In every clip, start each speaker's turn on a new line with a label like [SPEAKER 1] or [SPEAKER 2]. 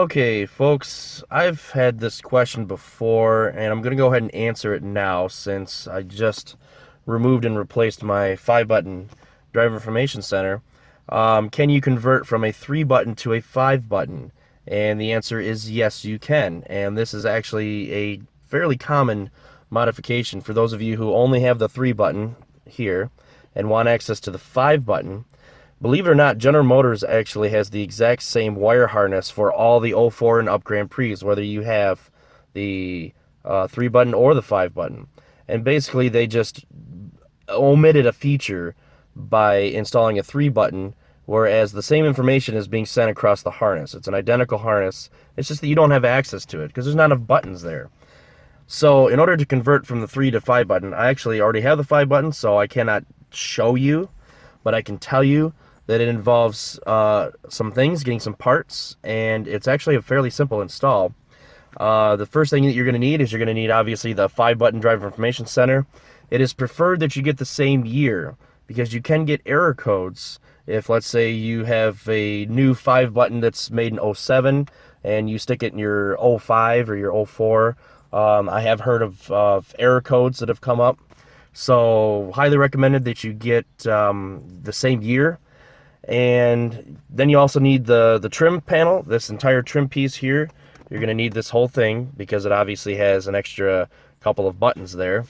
[SPEAKER 1] Okay, folks, I've had this question before, and I'm going to go ahead and answer it now since I just removed and replaced my 5-button driver information center. Can you convert from a 3-button to a 5-button? And the answer is yes, you can. And this is actually a fairly common modification for those of you who only have the 3-button here and want access to the 5-button. Believe it or not, General Motors actually has the exact same wire harness for all the '04 and up Grand Prix, whether you have the 3-button or the 5-button. And basically, they just omitted a feature by installing a 3-button, whereas the same information is being sent across the harness. It's an identical harness. It's just that you don't have access to it because there's not enough buttons there. So in order to convert from the 3 to 5-button, I actually already have the 5-button, so I cannot show you, but I can tell you that it involves some things, getting some parts, and it's actually a fairly simple install. The first thing that you're going to need is you're going to need, obviously, the 5-button driver information center. It is preferred that you get the same year because you can get error codes if, let's say, you have a new 5-button that's made in '07 and you stick it in your '05 or your '04. I have heard of error codes that have come up. So highly recommended that you get the same year. And then you also need the trim panel, this entire trim piece here. You're going to need this whole thing because it obviously has an extra couple of buttons there.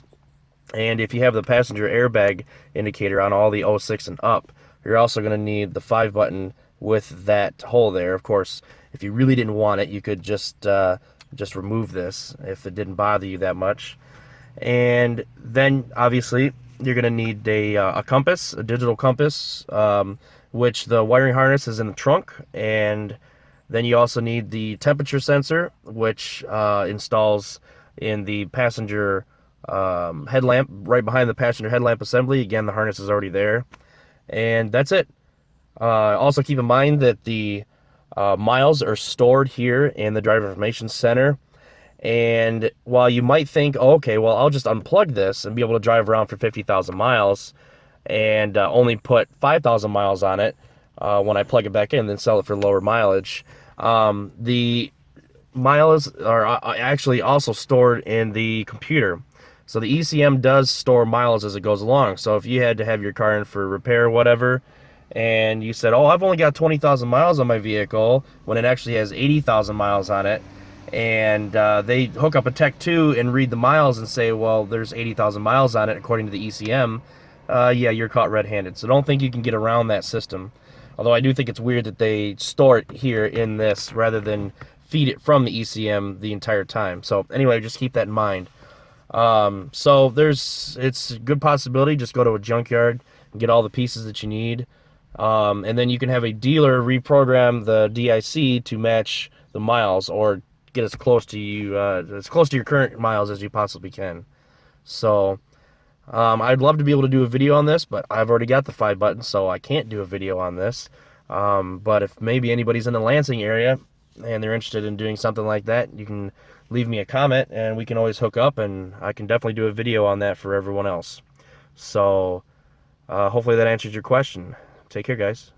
[SPEAKER 1] And if you have the passenger airbag indicator on all the '06 and up, you're also going to need the 5-button with that hole there. Of course, if you really didn't want it, you could just remove this if it didn't bother you that much. And then obviously you're going to need a compass, a digital compass, which the wiring harness is in the trunk. And then you also need the temperature sensor, which installs in the passenger headlamp, right behind the passenger headlamp assembly. Again, the harness is already there. And that's it. Also keep in mind that the miles are stored here in the driver information center. And while you might think, oh, okay, well, I'll just unplug this and be able to drive around for 50,000 miles and only put 5,000 miles on it when I plug it back in, then sell it for lower mileage. The miles are actually also stored in the computer. So the ECM does store miles as it goes along. So if you had to have your car in for repair or whatever, and you said, oh, I've only got 20,000 miles on my vehicle, when it actually has 80,000 miles on it, and they hook up a Tech 2 and read the miles and say, well, there's 80,000 miles on it according to the ECM, yeah, you're caught red-handed. So don't think you can get around that system. Although I do think it's weird that they store it here in this rather than feed it from the ECM the entire time. So anyway, just keep that in mind. So it's a good possibility. Just go to a junkyard and get all the pieces that you need. And then you can have a dealer reprogram the D.I.C. to match the miles, or get as close to your current miles as you possibly can. So I'd love to be able to do a video on this, but I've already got the 5-button, so I can't do a video on this. But if maybe anybody's in the Lansing area and they're interested in doing something like that, you can leave me a comment and we can always hook up, and I can definitely do a video on that for everyone else. So hopefully that answers your question. Take care, guys.